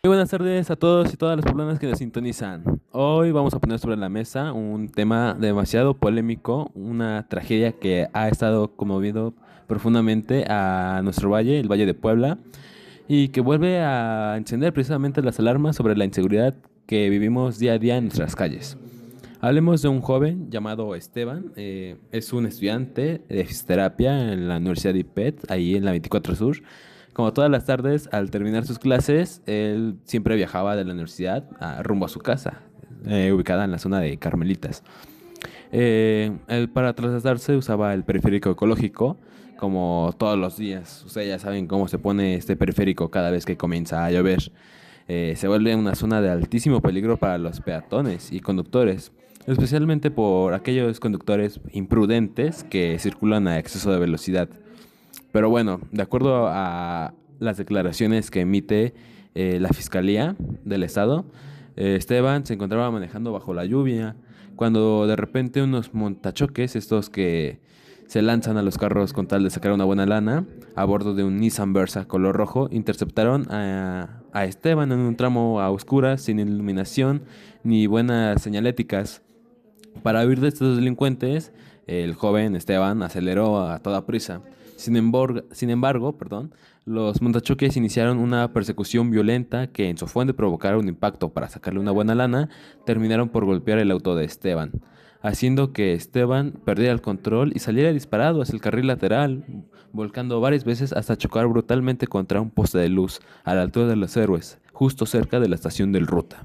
Muy buenas tardes a todos y todas las personas que nos sintonizan. Hoy vamos a poner sobre la mesa un tema demasiado polémico, una tragedia que ha estado conmoviendo profundamente a nuestro valle, el Valle de Puebla, y que vuelve a encender precisamente las alarmas sobre la inseguridad que vivimos día a día en nuestras calles. Hablemos de un joven llamado Esteban, es un estudiante de fisioterapia en la Universidad de IPET, ahí en la 24 Sur. Como todas las tardes, al terminar sus clases, él siempre viajaba de la universidad rumbo a su casa, ubicada en la zona de Carmelitas. Él para trasladarse usaba el periférico ecológico, como todos los días. Ustedes ya saben cómo se pone este periférico cada vez que comienza a llover. Se vuelve una zona de altísimo peligro para los peatones y conductores, especialmente por aquellos conductores imprudentes que circulan a exceso de velocidad. Pero bueno, de acuerdo a las declaraciones que emite la Fiscalía del Estado, Esteban se encontraba manejando bajo la lluvia cuando de repente unos montachoques, estos que se lanzan a los carros con tal de sacar una buena lana, a bordo de un Nissan Versa color rojo, interceptaron a Esteban en un tramo a oscuras, sin iluminación ni buenas señaléticas. Para huir de estos delincuentes, el joven Esteban aceleró a toda prisa. Sin embargo, los montachoques iniciaron una persecución violenta que, en su afán de provocar un impacto para sacarle una buena lana, terminaron por golpear el auto de Esteban, haciendo que Esteban perdiera el control y saliera disparado hacia el carril lateral, volcando varias veces hasta chocar brutalmente contra un poste de luz a la altura de los Héroes, justo cerca de la estación del Ruta.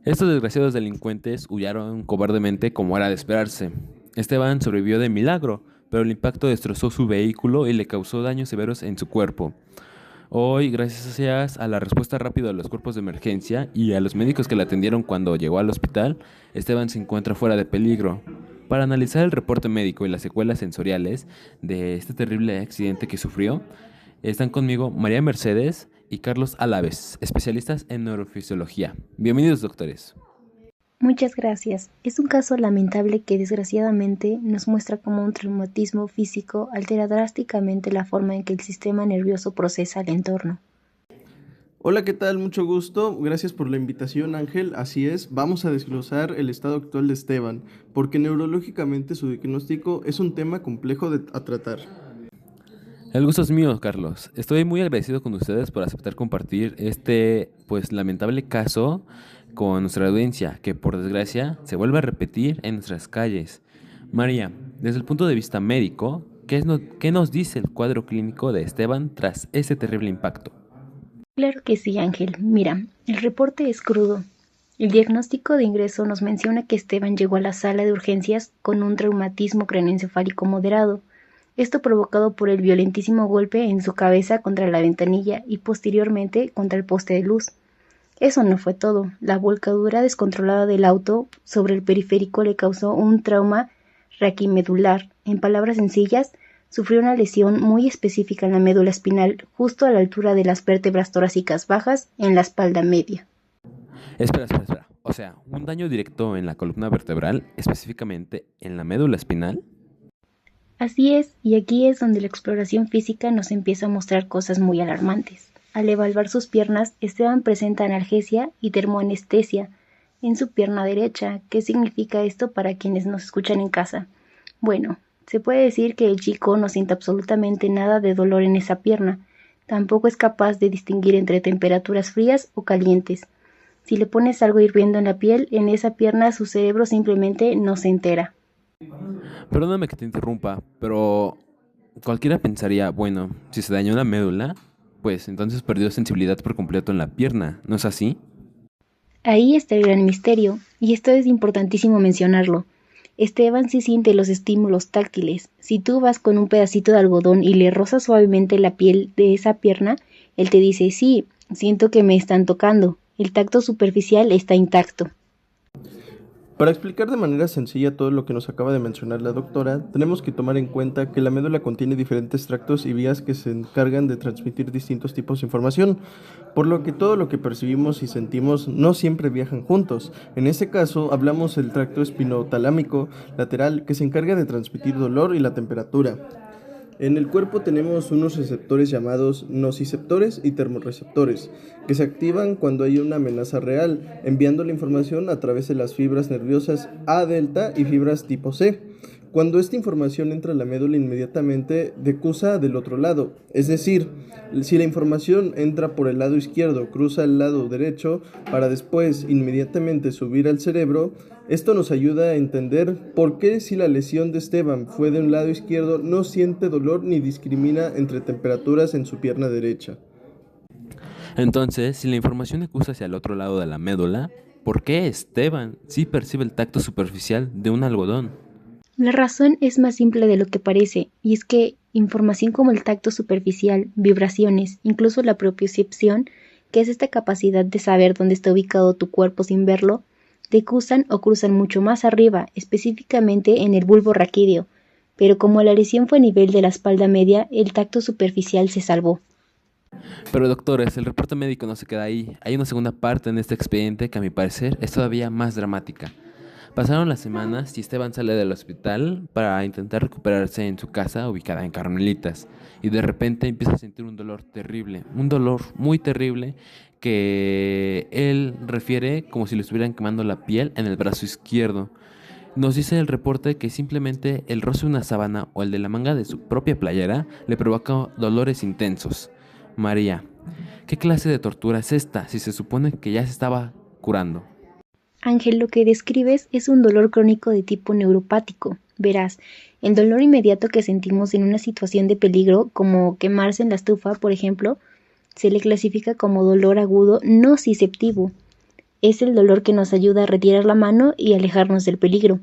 Estos desgraciados delincuentes huyeron cobardemente como era de esperarse. Esteban sobrevivió de milagro, pero el impacto destrozó su vehículo y le causó daños severos en su cuerpo. Hoy, gracias a la respuesta rápida de los cuerpos de emergencia y a los médicos que le atendieron cuando llegó al hospital, Esteban se encuentra fuera de peligro. Para analizar el reporte médico y las secuelas sensoriales de este terrible accidente que sufrió, están conmigo María Mercedes y Carlos Alaves, especialistas en neurofisiología. Bienvenidos, doctores. Muchas gracias. Es un caso lamentable que desgraciadamente nos muestra cómo un traumatismo físico altera drásticamente la forma en que el sistema nervioso procesa el entorno. Hola, ¿qué tal? Mucho gusto. Gracias por la invitación, Ángel. Así es, vamos a desglosar el estado actual de Esteban, porque neurológicamente su diagnóstico es un tema complejo a tratar. El gusto es mío, Carlos. Estoy muy agradecido con ustedes por aceptar compartir este, lamentable caso con nuestra audiencia, que por desgracia se vuelve a repetir en nuestras calles. María, desde el punto de vista médico, ¿qué nos dice el cuadro clínico de Esteban tras ese terrible impacto? Claro que sí, Ángel. Mira, el reporte es crudo. El diagnóstico de ingreso nos menciona que Esteban llegó a la sala de urgencias con un traumatismo craneoencefálico moderado. Esto provocado por el violentísimo golpe en su cabeza contra la ventanilla y posteriormente contra el poste de luz. Eso no fue todo. La volcadura descontrolada del auto sobre el periférico le causó un trauma raquimedular. En palabras sencillas, sufrió una lesión muy específica en la médula espinal, justo a la altura de las vértebras torácicas bajas en la espalda media. Espera. O sea, un daño directo en la columna vertebral, específicamente en la médula espinal. Así es, y aquí es donde la exploración física nos empieza a mostrar cosas muy alarmantes. Al evaluar sus piernas, Esteban presenta analgesia y termoanestesia en su pierna derecha. ¿Qué significa esto para quienes nos escuchan en casa? Bueno, se puede decir que el chico no siente absolutamente nada de dolor en esa pierna. Tampoco es capaz de distinguir entre temperaturas frías o calientes. Si le pones algo hirviendo en la piel, en esa pierna su cerebro simplemente no se entera. Perdóname que te interrumpa, pero cualquiera pensaría, bueno, si se dañó la médula, pues entonces perdió sensibilidad por completo en la pierna, ¿no es así? Ahí está el gran misterio, y esto es importantísimo mencionarlo. Esteban sí siente los estímulos táctiles. Si tú vas con un pedacito de algodón y le rozas suavemente la piel de esa pierna, él te dice, sí, siento que me están tocando. El tacto superficial está intacto. Para explicar de manera sencilla todo lo que nos acaba de mencionar la doctora, tenemos que tomar en cuenta que la médula contiene diferentes tractos y vías que se encargan de transmitir distintos tipos de información, por lo que todo lo que percibimos y sentimos no siempre viajan juntos. En este caso, hablamos del tracto espinotalámico lateral que se encarga de transmitir dolor y la temperatura. En el cuerpo tenemos unos receptores llamados nociceptores y termorreceptores, que se activan cuando hay una amenaza real, enviando la información a través de las fibras nerviosas A delta y fibras tipo C. Cuando esta información entra a la médula, inmediatamente decusa del otro lado, es decir, si la información entra por el lado izquierdo, cruza el lado derecho para después inmediatamente subir al cerebro. Esto nos ayuda a entender por qué, si la lesión de Esteban fue de un lado izquierdo, no siente dolor ni discrimina entre temperaturas en su pierna derecha. Entonces, si la información acusa hacia el otro lado de la médula, ¿por qué Esteban sí percibe el tacto superficial de un algodón? La razón es más simple de lo que parece, y es que información como el tacto superficial, vibraciones, incluso la propiocepción, que es esta capacidad de saber dónde está ubicado tu cuerpo sin verlo, decusan o cruzan mucho más arriba, específicamente en el bulbo raquídeo, pero como la lesión fue a nivel de la espalda media, el tacto superficial se salvó. Pero doctores, el reporte médico no se queda ahí. Hay una segunda parte en este expediente que a mi parecer es todavía más dramática. Pasaron las semanas y Esteban sale del hospital para intentar recuperarse en su casa ubicada en Carmelitas, y de repente empieza a sentir un dolor terrible, un dolor muy terrible que él refiere como si le estuvieran quemando la piel en el brazo izquierdo. Nos dice el reporte que simplemente el roce de una sábana o el de la manga de su propia playera le provoca dolores intensos. María, ¿qué clase de tortura es esta si se supone que ya se estaba curando? Ángel, lo que describes es un dolor crónico de tipo neuropático. Verás, el dolor inmediato que sentimos en una situación de peligro, como quemarse en la estufa, por ejemplo, se le clasifica como dolor agudo nociceptivo. Es el dolor que nos ayuda a retirar la mano y alejarnos del peligro.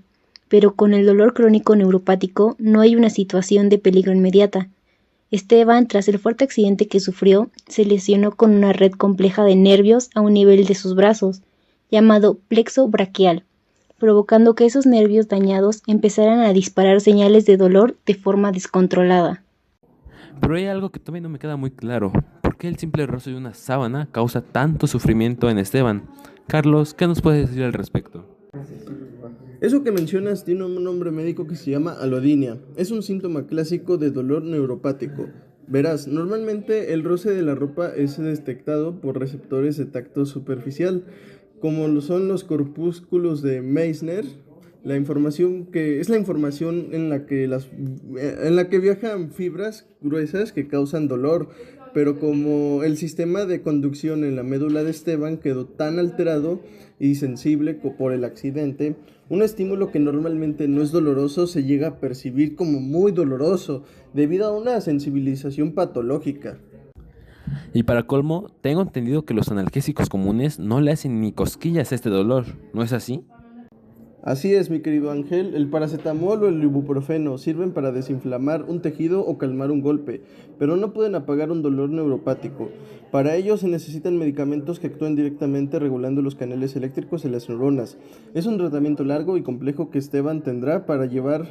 Pero con el dolor crónico neuropático no hay una situación de peligro inmediata. Esteban, tras el fuerte accidente que sufrió, se lesionó con una red compleja de nervios a un nivel de sus brazos, llamado plexo braquial, provocando que esos nervios dañados empezaran a disparar señales de dolor de forma descontrolada. Pero hay algo que todavía no me queda muy claro. ¿Por qué el simple roce de una sábana causa tanto sufrimiento en Esteban? Carlos, ¿qué nos puedes decir al respecto? Eso que mencionas tiene un nombre médico que se llama alodinia. Es un síntoma clásico de dolor neuropático. Verás, normalmente el roce de la ropa es detectado por receptores de tacto superficial, como lo son los corpúsculos de Meissner. La información en la que viajan fibras gruesas que causan dolor, pero como el sistema de conducción en la médula de Esteban quedó tan alterado y sensible por el accidente, un estímulo que normalmente no es doloroso se llega a percibir como muy doloroso debido a una sensibilización patológica. Y para colmo, tengo entendido que los analgésicos comunes no le hacen ni cosquillas a este dolor, ¿no es así? Así es, mi querido Ángel, el paracetamol o el ibuprofeno sirven para desinflamar un tejido o calmar un golpe, pero no pueden apagar un dolor neuropático. Para ello se necesitan medicamentos que actúen directamente regulando los canales eléctricos de las neuronas. Es un tratamiento largo y complejo que Esteban tendrá para llevar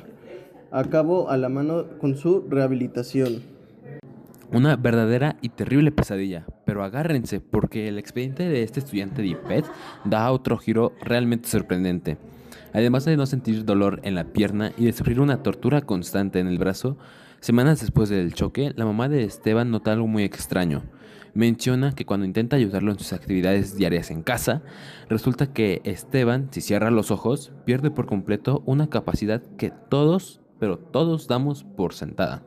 a cabo a la mano con su rehabilitación. Una verdadera y terrible pesadilla, pero agárrense porque el expediente de este estudiante de IPED da otro giro realmente sorprendente. Además de no sentir dolor en la pierna y de sufrir una tortura constante en el brazo, semanas después del choque, la mamá de Esteban nota algo muy extraño. Menciona que cuando intenta ayudarlo en sus actividades diarias en casa, resulta que Esteban, si cierra los ojos, pierde por completo una capacidad que todos, pero todos damos por sentada.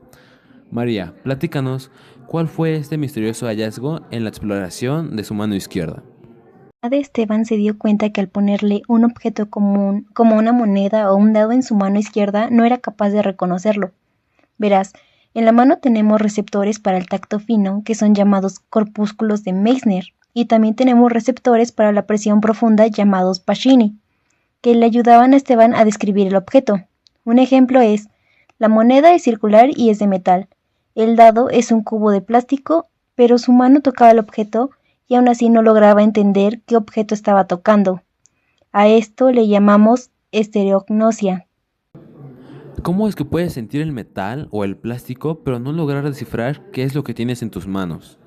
María, platícanos, ¿cuál fue este misterioso hallazgo en la exploración de su mano izquierda? De Esteban se dio cuenta que al ponerle un objeto común, como una moneda o un dado en su mano izquierda, no era capaz de reconocerlo. Verás, en la mano tenemos receptores para el tacto fino, que son llamados corpúsculos de Meissner, y también tenemos receptores para la presión profunda llamados Pacini, que le ayudaban a Esteban a describir el objeto. Un ejemplo es, la moneda es circular y es de metal, el dado es un cubo de plástico, pero su mano tocaba el objeto y aún así no lograba entender qué objeto estaba tocando. A esto le llamamos estereognosia. ¿Cómo es que puedes sentir el metal o el plástico pero no lograr descifrar qué es lo que tienes en tus manos?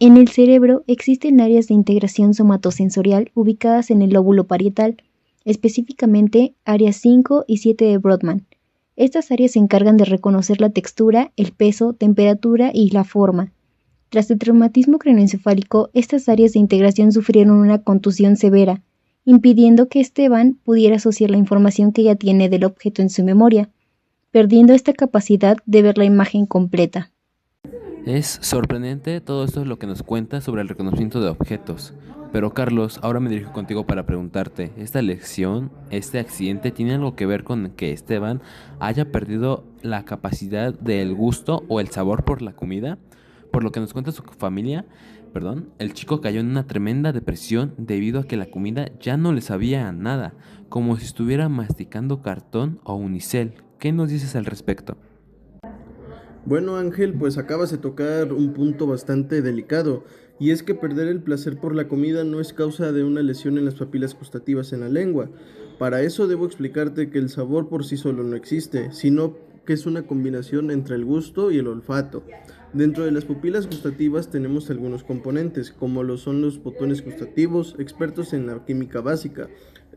En el cerebro existen áreas de integración somatosensorial ubicadas en el lóbulo parietal, específicamente áreas 5 y 7 de Brodmann. Estas áreas se encargan de reconocer la textura, el peso, temperatura y la forma. Tras el traumatismo craneoencefálico, estas áreas de integración sufrieron una contusión severa, impidiendo que Esteban pudiera asociar la información que ya tiene del objeto en su memoria, perdiendo esta capacidad de ver la imagen completa. Es sorprendente todo esto es lo que nos cuenta sobre el reconocimiento de objetos. Pero Carlos, ahora me dirijo contigo para preguntarte, ¿esta lección, este accidente tiene algo que ver con que Esteban haya perdido la capacidad del gusto o el sabor por la comida? Por lo que nos cuenta su familia, el chico cayó en una tremenda depresión debido a que la comida ya no le sabía a nada, como si estuviera masticando cartón o unicel. ¿Qué nos dices al respecto? Bueno, Ángel, pues acabas de tocar un punto bastante delicado, y es que perder el placer por la comida no es causa de una lesión en las papilas gustativas en la lengua. Para eso debo explicarte que el sabor por sí solo no existe, sino que es una combinación entre el gusto y el olfato. Dentro de las pupilas gustativas tenemos algunos componentes, como lo son los botones gustativos, expertos en la química básica.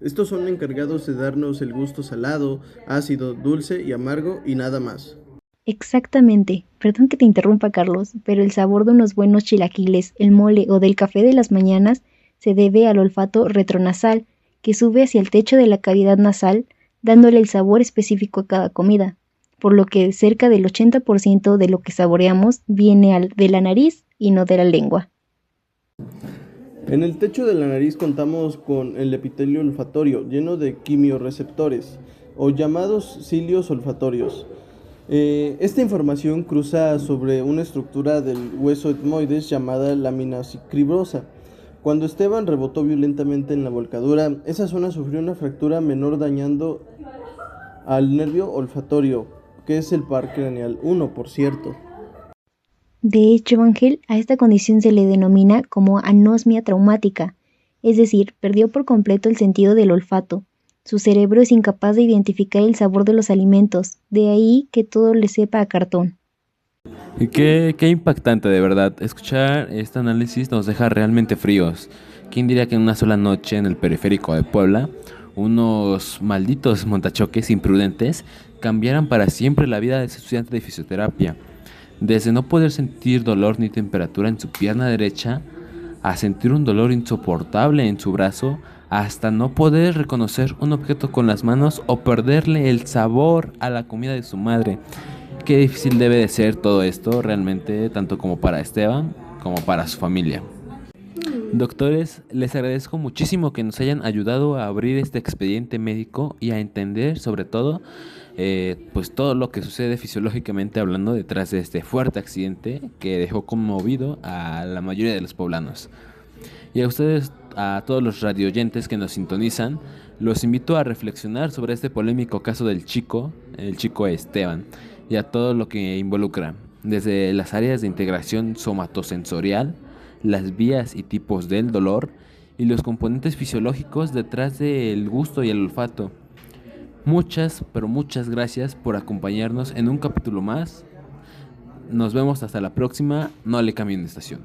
Estos son encargados de darnos el gusto salado, ácido, dulce y amargo y nada más. Exactamente. Perdón que te interrumpa, Carlos, pero el sabor de unos buenos chilaquiles, el mole o del café de las mañanas se debe al olfato retronasal, que sube hacia el techo de la cavidad nasal, dándole el sabor específico a cada comida, por lo que cerca del 80% de lo que saboreamos viene de la nariz y no de la lengua. En el techo de la nariz contamos con el epitelio olfatorio, lleno de quimiorreceptores, o llamados cilios olfatorios. Esta información cruza sobre una estructura del hueso etmoides llamada lámina fibrosa. Cuando Esteban rebotó violentamente en la volcadura, esa zona sufrió una fractura menor dañando al nervio olfatorio, que es el par craneal 1, por cierto. De hecho, Ángel, a esta condición se le denomina como anosmia traumática, es decir, perdió por completo el sentido del olfato. Su cerebro es incapaz de identificar el sabor de los alimentos, de ahí que todo le sepa a cartón. Y qué impactante, de verdad. Escuchar este análisis nos deja realmente fríos. ¿Quién diría que en una sola noche en el periférico de Puebla, unos malditos montachoques imprudentes cambiaran para siempre la vida de ese estudiante de fisioterapia? Desde no poder sentir dolor ni temperatura en su pierna derecha, a sentir un dolor insoportable en su brazo, hasta no poder reconocer un objeto con las manos o perderle el sabor a la comida de su madre. Qué difícil debe de ser todo esto realmente, tanto como para Esteban como para su familia. Doctores, les agradezco muchísimo que nos hayan ayudado a abrir este expediente médico y a entender sobre todo pues todo lo que sucede fisiológicamente hablando detrás de este fuerte accidente que dejó conmovido a la mayoría de los poblanos. Y a ustedes, a todos los radioyentes que nos sintonizan, los invito a reflexionar sobre este polémico caso del chico, el chico Esteban, y a todo lo que involucra, desde las áreas de integración somatosensorial, las vías y tipos del dolor y los componentes fisiológicos detrás del gusto y el olfato. Muchas, pero muchas gracias por acompañarnos en un capítulo más. Nos vemos hasta la próxima. No le cambien de estación.